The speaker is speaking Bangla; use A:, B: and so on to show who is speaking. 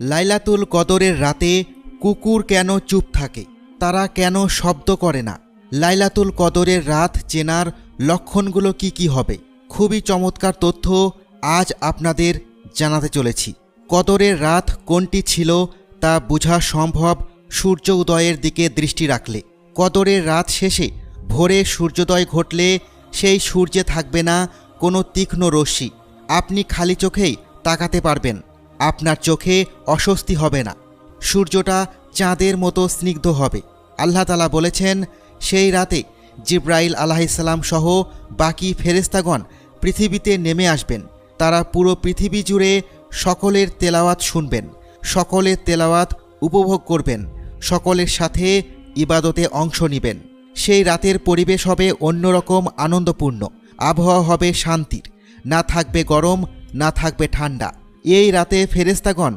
A: লাইলাতুল কদরের রাতে কুকুর কেন চুপ থাকে, তারা কেন শব্দ করে না? লাইলাতুল কদরের রাত চেনার লক্ষণগুলো কি কি হবে? খুবই চমৎকার তথ্য আজ আপনাদের জানাতে চলেছি। কদরের রাত কোনটি ছিল তা বোঝা সম্ভব সূর্য উদয়ের দিকে দৃষ্টি রাখলে। কদরের রাত শেষে ভোরে সূর্যোদয় ঘটলে সেই সূর্যে থাকবে না কোনো তীক্ষ্ণ রশ্মি। আপনি খালি চোখেই তাকাতে পারবেন, আপনার চোখে অস্বস্তি হবে না। সূর্যটা চাঁদের মতো স্নিগ্ধ হবে। আল্লাহ তাআলা বলেছেন, সেই রাতে জিবরাইল আলাইহিসসালাম সহ বাকি ফেরেশতাগণ পৃথিবীতে নেমে আসবেন। তারা পুরো পৃথিবী জুড়ে সকলের তেলাওয়াত শুনবেন, সকলের তেলাওয়াত উপভোগ করবেন, সকলের সাথে ইবাদতে অংশ নেবেন। সেই রাতের পরিবেশ হবে অন্যরকম আনন্দপূর্ণ। আবহাওয়া হবে শান্তির, না থাকবে গরম, না থাকবে ঠান্ডা। এই রাতে ফেরেশতাগণ